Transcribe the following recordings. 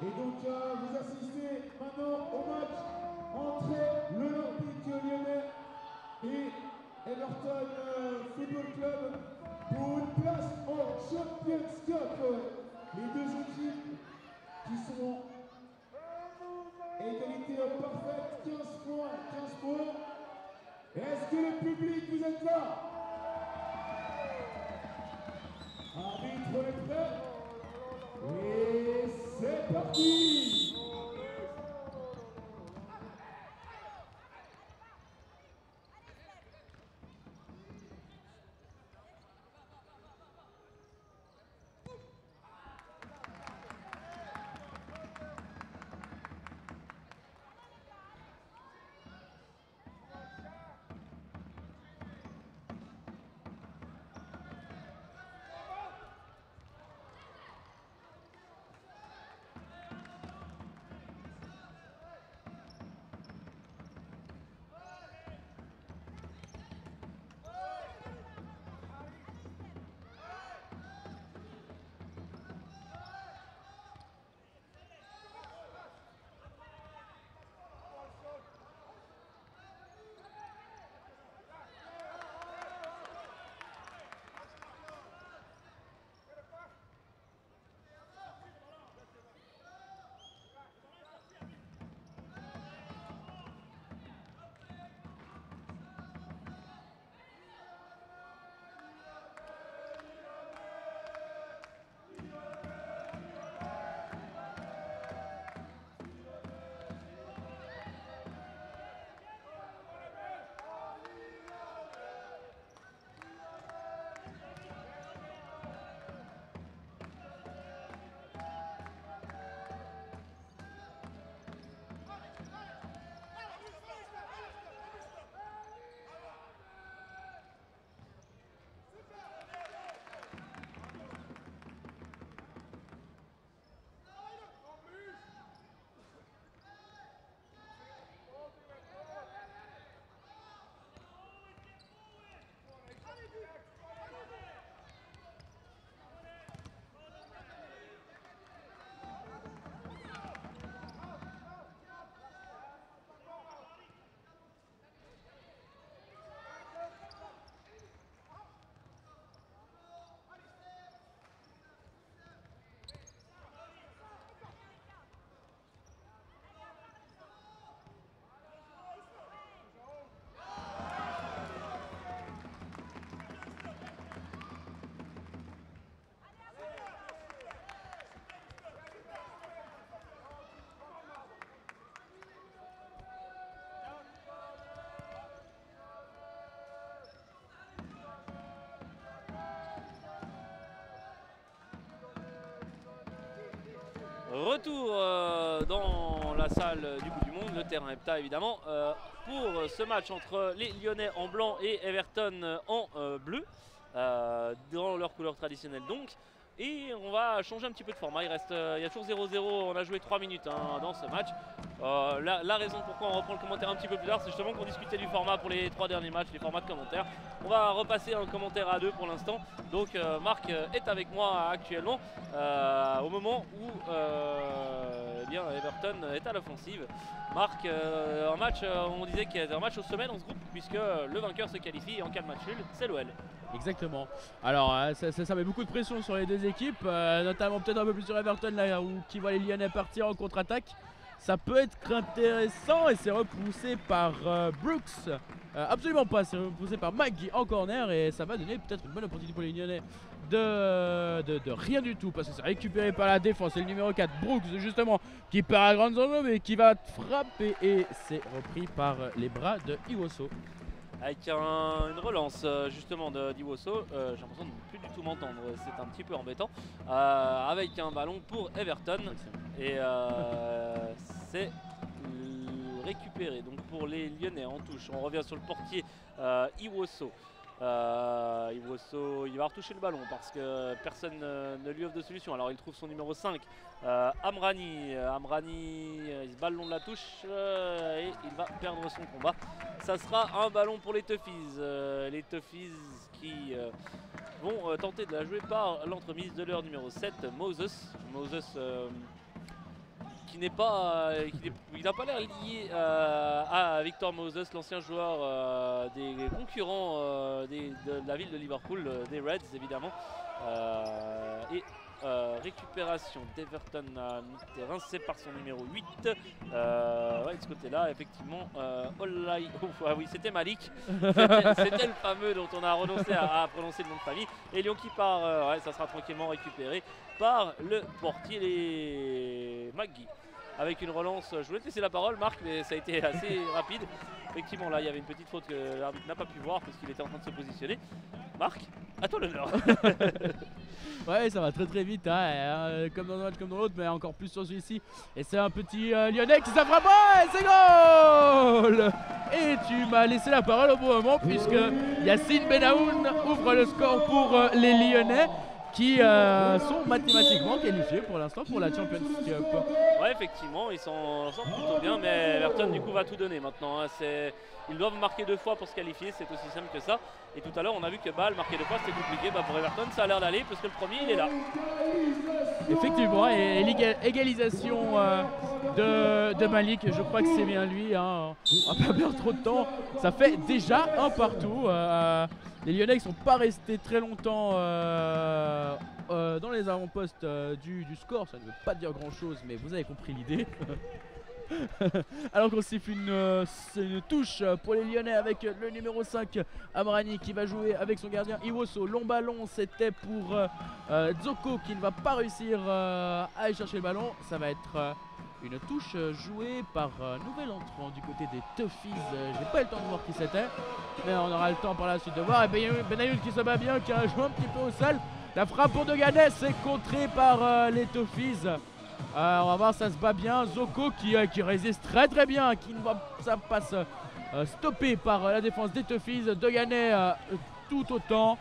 Et donc vous assistez maintenant au match entre l'Olympique Lyonnais et Everton Football Club pour une place en Champions Cup. Les deux équipes qui sont à égalité parfaite, 15 points, 15 points. Est-ce que le public, vous êtes là? Arbitre est prêt? Et c'est parti! Retour dans la salle du bout du monde, le terrain EPTA évidemment, pour ce match entre les Lyonnais en blanc et Everton en bleu, dans leur couleur traditionnelle donc. Et on va changer un petit peu de format, il y a toujours 0-0, on a joué 3 minutes dans ce match. La raison pourquoi on reprend le commentaire un petit peu plus tard, c'est justement qu'on discutait du format pour les 3 derniers matchs, les formats de commentaires. On va repasser un commentaire à 2 pour l'instant. Donc Marc est avec moi actuellement au moment où eh bien, Everton est à l'offensive. Marc, un match, on disait qu'il y avait un match aux semaines dans ce groupe puisque le vainqueur se qualifie et en cas de match nul, c'est l'OL. Exactement. Alors ça met beaucoup de pression sur les deux équipes, notamment peut-être un peu plus sur Everton là, où qui voit les Lyonnais partir en contre-attaque. Ça peut être intéressant et c'est repoussé par Brooks. Absolument pas, c'est repoussé par Maggie en corner et ça va donner peut-être une bonne opportunité pour les Lyonnais de rien du tout parce que c'est récupéré par la défense. C'est le numéro 4, Brooks justement, qui part à grandes enjeux mais qui va frapper et c'est repris par les bras de Iwoso. Avec une relance justement d'Iwoso, j'ai l'impression de ne plus du tout m'entendre, c'est un petit peu embêtant. Avec un ballon pour Everton et c'est récupéré donc pour les Lyonnais en touche. On revient sur le portier Iwoso. Iwoso, il va retoucher le ballon parce que personne ne lui offre de solution. Alors il trouve son numéro 5, Amrani. Amrani, il se bat le long de la touche et il va perdre son combat. Ça sera un ballon pour les Toffees. Les Toffees qui vont tenter de la jouer par l'entremise de leur numéro 7, Moses. Moses qui n'est pas, il n'a pas l'air lié à Victor Moses, l'ancien joueur des concurrents de la ville de Liverpool, des Reds évidemment. Récupération d'Everton à mi-terrain, c'est par son numéro 8. Ouais, de ce côté-là, effectivement, ah oui, c'était Malik. C'était le fameux dont on a renoncé à prononcer le nom de famille. Et Lyon qui part, ouais, ça sera tranquillement récupéré par le portier Magui. Avec une relance, je voulais te laisser la parole Marc, mais ça a été assez rapide. Effectivement, là, il y avait une petite faute que l'arbitre n'a pas pu voir parce qu'il était en train de se positionner. Marc, à toi l'honneur. Ouais, ça va très très vite, hein, comme dans un match comme dans l'autre, mais encore plus sur celui-ci. Et c'est un petit Lyonnais qui s'affrappe, et c'est goal! Et tu m'as laissé la parole au bon moment, puisque Yacine Benaoun ouvre le score pour les Lyonnais, qui sont mathématiquement qualifiés pour l'instant pour la Champions Cup. Ouais, effectivement, ils s'en sortent plutôt bien, mais Everton du coup va tout donner maintenant. Hein. Ils doivent marquer 2 fois pour se qualifier, c'est aussi simple que ça. Et tout à l'heure, on a vu que Bâle marquer 2 fois, c'était compliqué. Pour Everton, ça a l'air d'aller parce que le premier, il est là. Effectivement, et l'égalisation de Malik, je crois que c'est bien lui. Hein. On va pas perdre trop de temps. Ça fait déjà un partout. Les Lyonnais ne sont pas restés très longtemps dans les avant-postes du score. Ça ne veut pas dire grand-chose, mais vous avez compris l'idée. Alors qu'on siffle une touche pour les Lyonnais avec le numéro 5 Amrani qui va jouer avec son gardien Iwoso. Long ballon, c'était pour Dzoko qui ne va pas réussir à aller chercher le ballon. Ça va être une touche jouée par nouvel entrant du côté des Toffees. J'ai pas eu le temps de voir qui c'était, mais on aura le temps par la suite de voir. Et Benayoun qui se bat bien, qui a joué un petit peu au sol. La frappe pour Deganes est contrée par les Toffees. On va voir, ça se bat bien. Zoko qui résiste très très bien, qui ne va ça passe stoppé par la défense des Toffees. Deganes tout autant,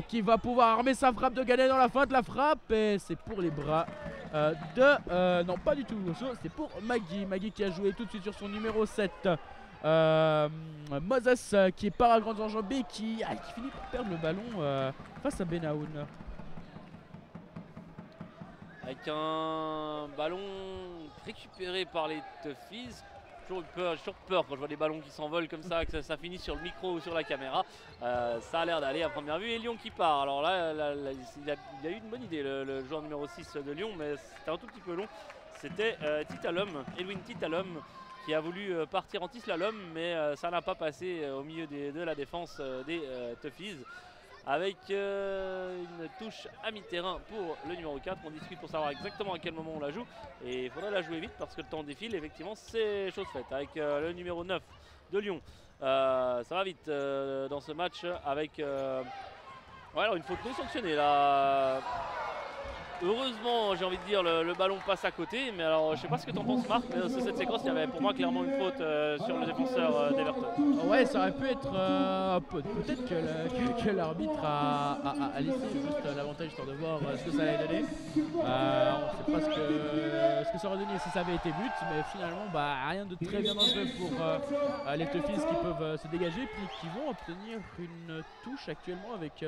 qui va pouvoir armer sa frappe. Deganes dans la feinte, la frappe, et c'est pour les bras non pas du tout, c'est pour Magui qui a joué tout de suite sur son numéro 7. Moses qui part à grandes enjambées, qui finit par perdre le ballon face à Benaoun. Avec un ballon récupéré par les Toffees. J'ai toujours peur quand je vois des ballons qui s'envolent comme ça, que ça finisse sur le micro ou sur la caméra. Ça a l'air d'aller à première vue. Et Lyon qui part. Alors là, il a eu une bonne idée, le joueur numéro 6 de Lyon, mais c'était un tout petit peu long. C'était Edwin Titalum, qui a voulu partir anti-slalom, mais ça n'a pas passé au milieu de la défense des Toffees. Avec une touche à mi-terrain pour le numéro 4. On discute pour savoir exactement à quel moment on la joue. Et il faudrait la jouer vite parce que le temps défile. Effectivement, c'est chose faite. Avec le numéro 9 de Lyon. Ça va vite dans ce match avec ouais, alors une faute non sanctionnée là. Heureusement, j'ai envie de dire, le ballon passe à côté. Mais alors, je sais pas ce que tu en penses, Marc, mais sur cette séquence, il y avait pour moi clairement une faute sur le défenseur d'Everton. Ouais, ça aurait pu être. Peut-être que l'arbitre a laissé juste l'avantage histoire de voir ce que ça allait donner. On ne sait pas ce que ça aurait donné si ça avait été but, mais finalement, rien de très bien dangereux pour les Toffees qui peuvent se dégager, puis qui vont obtenir une touche actuellement avec.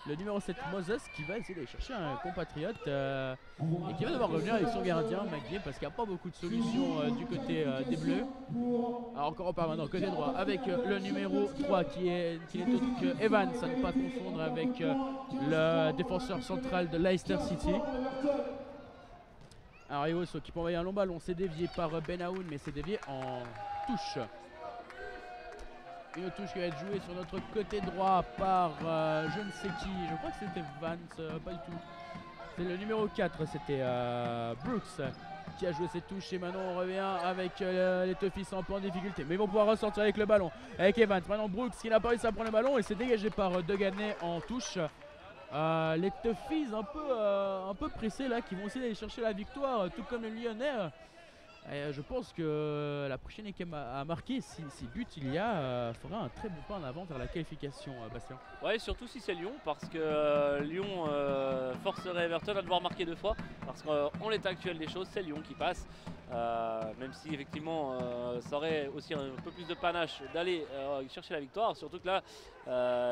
Le numéro 7 Moses qui va essayer d'aller chercher un compatriote et qui va devoir revenir avec son gardien Magui parce qu'il n'y a pas beaucoup de solutions du côté des Bleus. Alors encore on part maintenant côté droit avec le numéro 3 qui n'est autre que Evans, à ne pas confondre avec le défenseur central de Leicester City. Alors Iwoso qui peut envoyer un long ballon, c'est dévié par Benaoun, mais c'est dévié en touche. Une touche qui va être jouée sur notre côté droit par je ne sais qui, je crois que c'était Vance, pas du tout. C'est le numéro 4, c'était Brooks qui a joué cette touche et maintenant on revient avec les Toffees un peu en difficulté. Mais ils vont pouvoir ressortir avec le ballon, avec Evans. Maintenant Brooks qui n'a pas réussi à prendre le ballon et c'est dégagé par Deganes en touche. Les Toffees un peu pressés là, qui vont essayer d'aller chercher la victoire, tout comme le Lyonnais. Et je pense que la prochaine équipe à marquer, si but il y a, fera un très bon pas en avant vers la qualification, Bastien. Ouais, surtout si c'est Lyon, parce que Lyon forcerait Everton à devoir marquer 2 fois, parce qu'en l'état actuel des choses, c'est Lyon qui passe. Même si effectivement ça aurait aussi un peu plus de panache d'aller chercher la victoire, surtout que là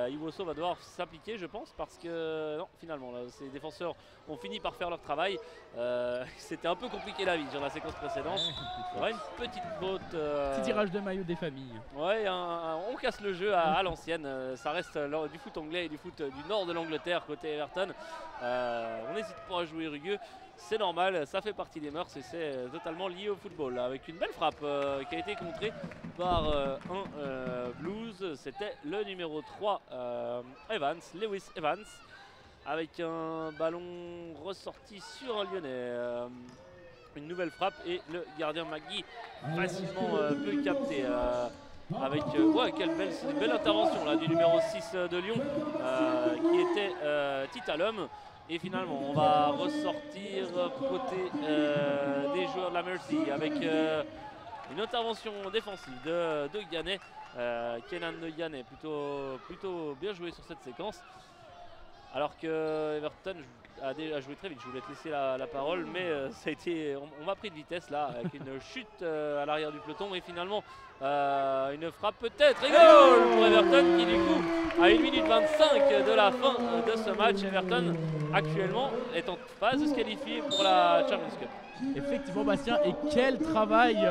Iwoso va devoir s'appliquer je pense parce que non finalement là, ces défenseurs ont fini par faire leur travail. C'était un peu compliqué la vie sur la séquence précédente. Il y aura une petite faute. Petit tirage de maillot des familles. Ouais, on casse le jeu à l'ancienne. Ça reste du foot anglais et du foot du nord de l'Angleterre côté Everton. On n'hésite pas à jouer rugueux. C'est normal, ça fait partie des mœurs et c'est totalement lié au football. Avec une belle frappe qui a été contrée par un Blues. C'était le numéro 3, Lewis Evans. Avec un ballon ressorti sur un Lyonnais. Une nouvelle frappe et le gardien McGee facilement peut capter. Avec quelle belle intervention là, du numéro 6 de Lyon qui était Titalum. Et finalement on va ressortir côté des joueurs de la Mercy avec une intervention défensive de Gannet. Kenan Gannet plutôt bien joué sur cette séquence. Alors que Everton a joué très vite. Je voulais te laisser la parole, mais ça a été, on m'a pris de vitesse là, avec une chute à l'arrière du peloton et finalement une frappe peut-être et goal pour Everton qui du coup à 1 minute 25 de la fin de ce match. Everton actuellement est en phase de se qualifier pour la Champions Cup. Effectivement Bastien, et quel travail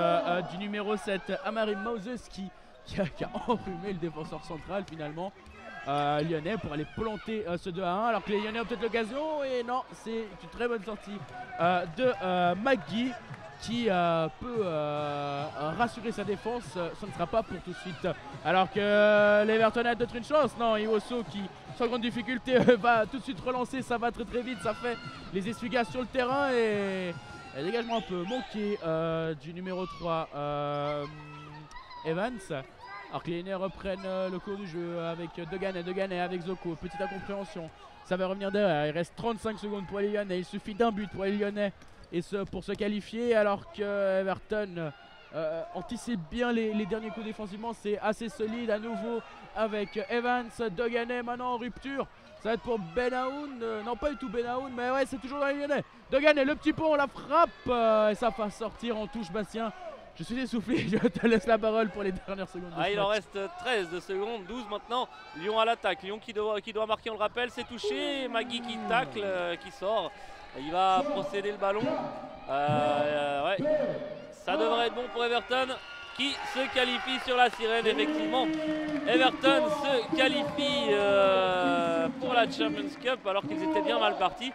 du numéro 7 Amari Moses qui a enrhumé le défenseur central finalement. Lyonnais pour aller planter ce 2-1 alors que les Lyonnais ont peut-être l'occasion et non, c'est une très bonne sortie de McGee qui peut rassurer sa défense. Ce ne sera pas pour tout de suite alors que l'Everton a peut-être une chance. Non, Iwoso qui sans grande difficulté va tout de suite relancer, ça va très vite, ça fait les essuie-glaces sur le terrain et dégagement un peu manqué du numéro 3 Evans. Alors que les Lyonnais reprennent le cours du jeu avec Deganet avec Zoko. Petite incompréhension. Ça va revenir derrière. Il reste 35 secondes pour les Lyonnais. Il suffit d'un but pour les Lyonnais pour se qualifier. Alors que Everton anticipe bien les derniers coups défensivement. C'est assez solide à nouveau avec Evans. Deganet maintenant en rupture. Ça va être pour Benahoun. Non, pas du tout Benahoun, mais ouais, c'est toujours dans les Lyonnais. Deganet, le petit pont, la frappe. Et ça va sortir en touche, Bastien. Je suis essoufflé, je te laisse la parole pour les dernières secondes. Il en reste 13 de secondes, 12 maintenant. Lyon à l'attaque, Lyon qui doit marquer, on le rappelle, c'est touché. McGee qui tacle, qui sort. Il va procéder le ballon. Ouais. Ça devrait être bon pour Everton qui se qualifie sur la sirène. Effectivement, Everton se qualifie pour la Champions Cup alors qu'ils étaient bien mal partis.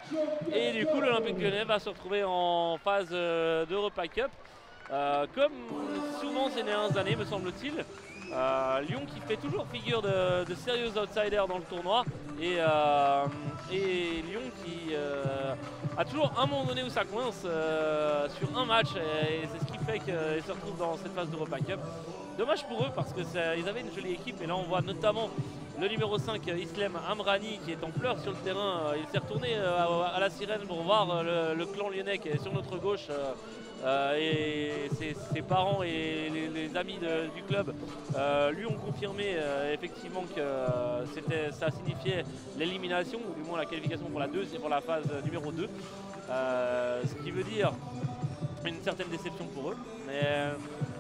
Et du coup, l'Olympique Lyonnais va se retrouver en phase d'Europa Cup. Comme souvent ces dernières années me semble-t-il, Lyon qui fait toujours figure de sérieux outsiders dans le tournoi et Lyon qui a toujours un moment donné où ça coince sur un match et c'est ce qui fait qu'ils se retrouvent dans cette phase d'Europa Cup. Dommage pour eux parce qu'ils avaient une jolie équipe et là on voit notamment le numéro 5 Islem Amrani qui est en pleurs sur le terrain. Il s'est retourné à la sirène pour voir le clan lyonnais qui est sur notre gauche. Et ses parents et les amis du club lui ont confirmé effectivement que ça signifiait l'élimination ou du moins la qualification pour la phase numéro 2, ce qui veut dire une certaine déception pour eux, mais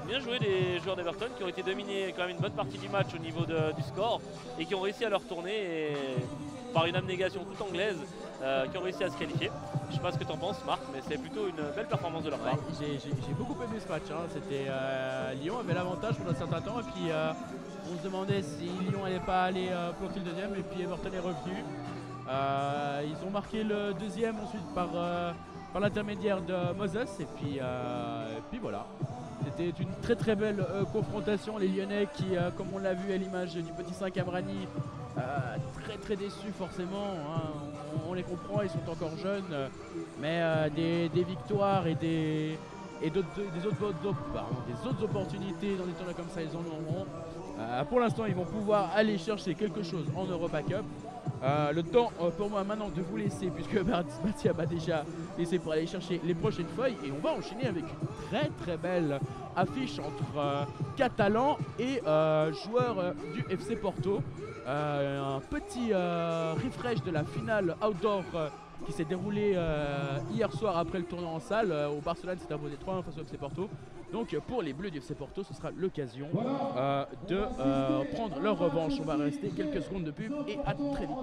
bien joué des joueurs d'Everton qui ont été dominés quand même une bonne partie du match au niveau du score et qui ont réussi à leur tourner par une abnégation toute anglaise, qui ont réussi à se qualifier. Je sais pas ce que tu en penses Marc, mais c'est plutôt une belle performance de leur part. J'ai beaucoup aimé ce match, hein. C'était Lyon avait l'avantage pendant un certain temps et puis on se demandait si Lyon n'allait pas aller planter le deuxième et puis Everton est revenu. Ils ont marqué le deuxième ensuite par l'intermédiaire de Moses et puis voilà. C'était une très belle confrontation. Les Lyonnais qui, comme on l'a vu à l'image du petit 5 Amrani, très déçus forcément, hein. On les comprend, ils sont encore jeunes, mais des victoires et des autres opportunités dans des tournois comme ça, ils en auront. Pour l'instant, ils vont pouvoir aller chercher quelque chose en Europa Cup. Le temps pour moi maintenant de vous laisser, puisque Bastien m'a déjà laissé pour aller chercher les prochaines feuilles, et on va enchaîner avec une très belle affiche entre Catalans et joueurs du FC Porto. Un petit refresh de la finale outdoor qui s'est déroulé hier soir après le tournoi en salle au Barcelone. S'est imposé 3-1 face au FC Porto. Donc pour les Bleus du FC Porto, ce sera l'occasion de prendre leur revanche. On va rester quelques secondes de pub et à très vite.